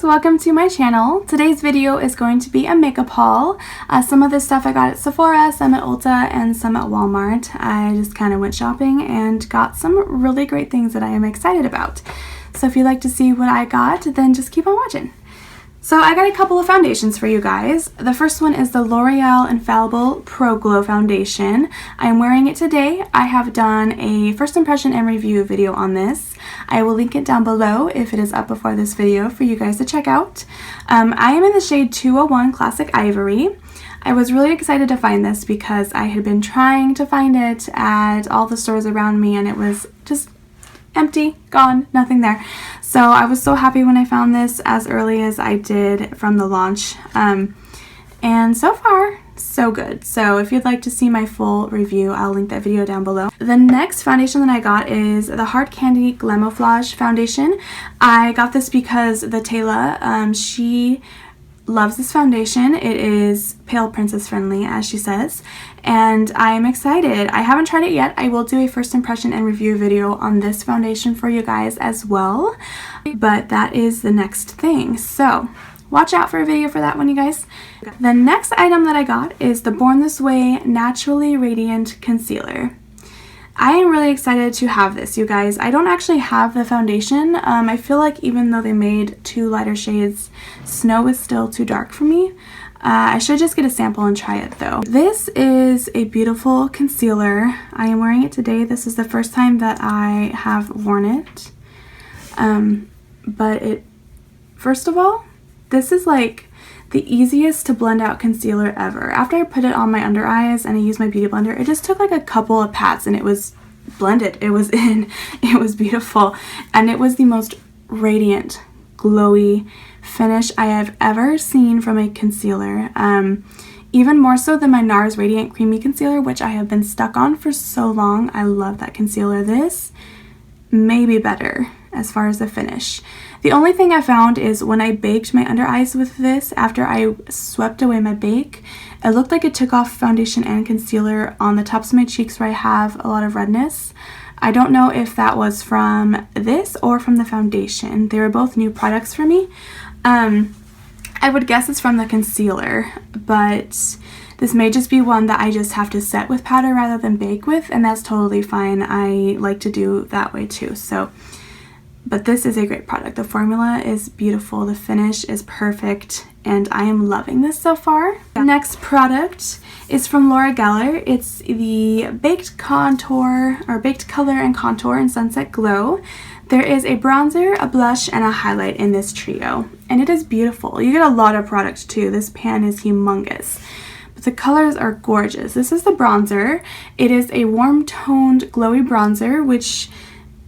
Welcome to my channel. Today's video is going to be a makeup haul. Some of this stuff I got at Sephora, some at Ulta, and some at Walmart. I just kind of went shopping and got some really great things that I am excited about. So if you'd like to see what I got, then just keep on watching. So I got a couple of foundations for you guys. The first one is the L'Oreal Infallible Pro Glow Foundation. I am wearing it today. I have done a first impression and review video on this. I will link it down below if it is up before this video for you guys to check out. I am in the shade 201 Classic Ivory. I was really excited to find this because I had been trying to find it at all the stores around me and it was just empty, gone, nothing there. So I was so happy when I found this as early as I did from the launch. And so far, so good. So if you'd like to see my full review, I'll link that video down below. The next foundation that I got is the Hard Candy Glamouflage Foundation. I got this because the Taylor, she loves this foundation. It is pale princess friendly, as she says, and I am excited. I haven't tried it yet. I will do a first impression and review video on this foundation for you guys as well, but that is the next thing. So watch out for a video for that one, you guys. The next item that I got is the Born This Way Naturally Radiant Concealer. I am really excited to have this, you guys. I don't actually have the foundation. I feel like even though they made two lighter shades, Snow is still too dark for me. I should just get a sample and try it though. This is a beautiful concealer. I am wearing it today. This is the first time that I have worn it. First of all, this is like the easiest to blend out concealer ever. After I put it on my under eyes and I used my beauty blender, it just took like a couple of pats and it was blended. It was in. It was beautiful. And it was the most radiant, glowy finish I have ever seen from a concealer. Even more so than my NARS Radiant Creamy Concealer, which I have been stuck on for so long. I love that concealer. This may be better as far as the finish. The only thing I found is when I baked my under eyes with this, after I swept away my bake, it looked like it took off foundation and concealer on the tops of my cheeks where I have a lot of redness. I don't know if that was from this or from the foundation. They were both new products for me. I would guess it's from the concealer, but this may just be one that I just have to set with powder rather than bake with, and that's totally fine. I like to do that way too. But this is a great product. The formula is beautiful, the finish is perfect, and I am loving this so far. The next product is from Laura Geller. It's the Baked Color and Contour in Sunset Glow. There is a bronzer, a blush, and a highlight in this trio, and it is beautiful. You get a lot of product too. This pan is humongous. But the colors are gorgeous. This is the bronzer. It is a warm-toned, glowy bronzer, which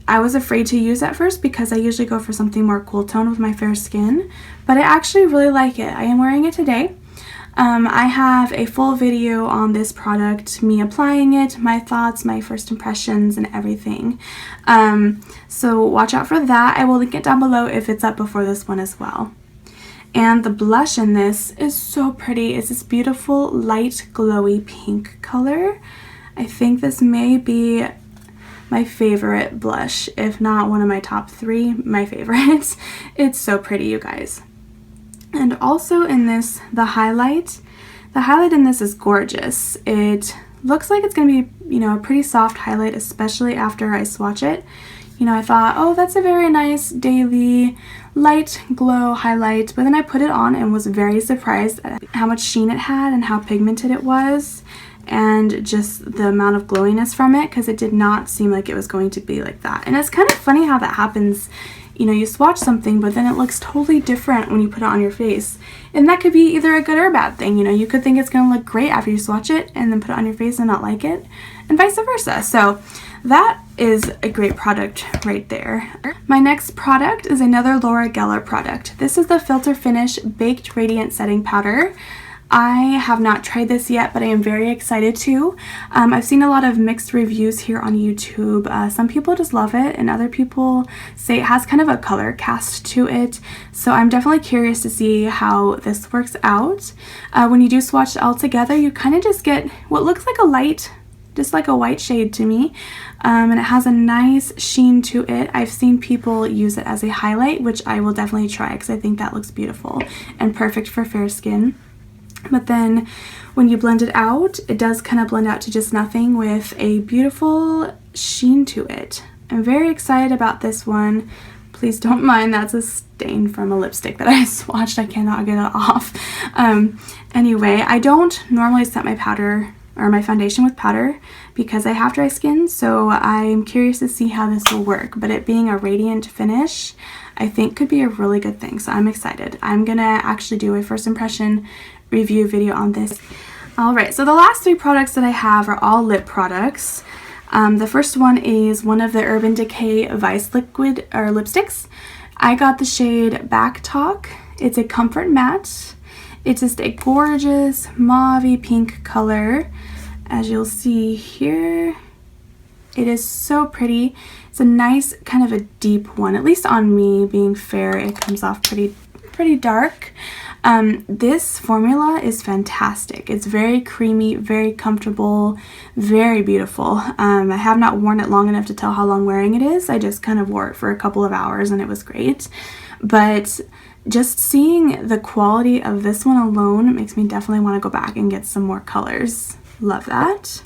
I was afraid to use at first because I usually go for something more cool tone with my fair skin, but I actually really like it. I am wearing it today. I have a full video on this product, me applying it, my thoughts, my first impressions, and everything. So watch out for that. I will link it down below if it's up before this one as well. And the blush in this is so pretty. It's this beautiful light glowy pink color. I think this may be my favorite blush, if not one of my top three, my favorites. It's so pretty, you guys. And also in this, the highlight in this is gorgeous. It looks like it's gonna be, a pretty soft highlight, especially after I swatch it. I thought, oh, that's a very nice daily light glow highlight, but then I put it on and was very surprised at how much sheen it had and how pigmented it was, and just the amount of glowiness from it, because it did not seem like it was going to be like that. And it's kind of funny how that happens. You swatch something, but then it looks totally different when you put it on your face. And that could be either a good or a bad thing. You could think it's going to look great after you swatch it and then put it on your face and not like it, and vice versa. So that is a great product right there. My next product is another Laura Geller product. This is the Filter Finish Baked Radiant Setting Powder. I have not tried this yet, but I am very excited to. I've seen a lot of mixed reviews here on YouTube. Some people just love it, and other people say it has kind of a color cast to it. So I'm definitely curious to see how this works out. When you do swatch it all together, you kind of just get what looks like a light just like a white shade to me. And it has a nice sheen to it. I've seen people use it as a highlight, which I will definitely try because I think that looks beautiful and perfect for fair skin. But then when you blend it out, it does kind of blend out to just nothing with a beautiful sheen to it. I'm very excited about this one. Please don't mind, that's a stain from a lipstick that I swatched. I cannot get it off. Anyway, I don't normally set my powder or my foundation with powder because I have dry skin, so I'm curious to see how this will work. But it being a radiant finish, I think could be a really good thing, so I'm excited. I'm gonna actually do a first impression review video on this. Alright, so the last 3 products that I have are all lip products. The first one is one of the Urban Decay Vice Liquid or lipsticks. I got the shade Back Talk. It's a comfort matte. It's just a gorgeous mauve pink color. As you'll see here, it is so pretty. It's a nice kind of a deep one, at least on me being fair, it comes off pretty dark. This formula is fantastic. It's very creamy, very comfortable, very beautiful. I have not worn it long enough to tell how long wearing it is. I just kind of wore it for a couple of hours and it was great. But just seeing the quality of this one alone makes me definitely want to go back and get some more colors. Love that.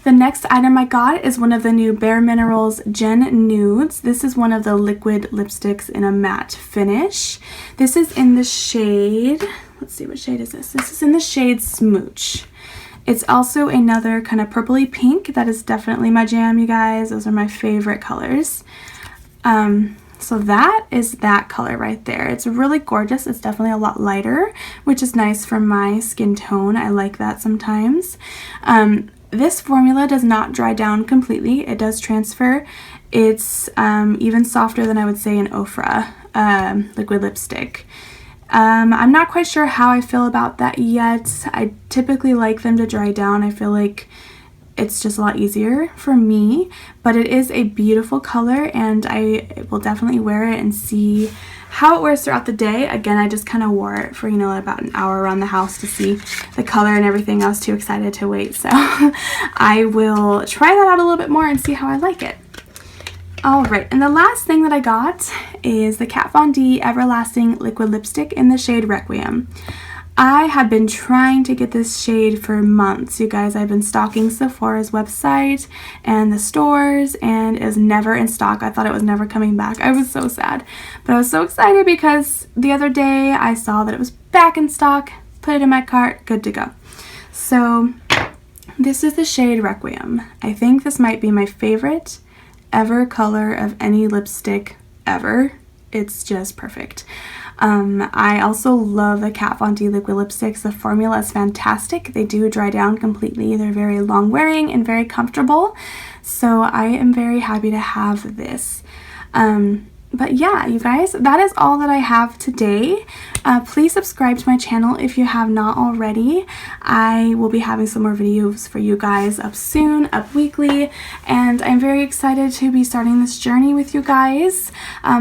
The next item I got is one of the new Bare Minerals Gen Nudes. This is one of the liquid lipsticks in a matte finish. This is in the shade, let's see, what shade is this? This is in the shade Smooch. It's also another kind of purpley pink. That is definitely my jam, you guys. Those are my favorite colors. So that is that color right there. It's really gorgeous. It's definitely a lot lighter, which is nice for my skin tone. I like that sometimes. This formula does not dry down completely. It does transfer. It's even softer than I would say an Ofra liquid lipstick. I'm not quite sure how I feel about that yet. I typically like them to dry down. I feel like it's just a lot easier for me, but it is a beautiful color and I will definitely wear it and see how it wears throughout the day. Again, I just kind of wore it for, about an hour around the house to see the color and everything. I was too excited to wait, so I will try that out a little bit more and see how I like it. Alright, and the last thing that I got is the Kat Von D Everlasting Liquid Lipstick in the shade Requiem. I have been trying to get this shade for months, you guys. I've been stalking Sephora's website and the stores, and it was never in stock. I thought it was never coming back. I was so sad, but I was so excited because the other day I saw that it was back in stock, put it in my cart, good to go. So this is the shade Requiem. I think this might be my favorite ever color of any lipstick ever. It's just perfect. I also love the Kat Von D liquid lipsticks. The formula is fantastic. They do dry down completely. They're very long wearing and very comfortable. So I am very happy to have this. But yeah, you guys, that is all that I have today. Please subscribe to my channel if you have not already. I will be having some more videos for you guys up soon, up weekly, and I'm very excited to be starting this journey with you guys.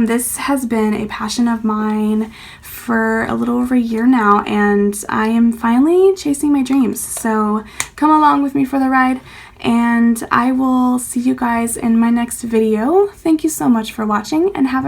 This has been a passion of mine for a little over a year now, and I am finally chasing my dreams. So come along with me for the ride, and I will see you guys in my next video. Thank you so much for watching, and have a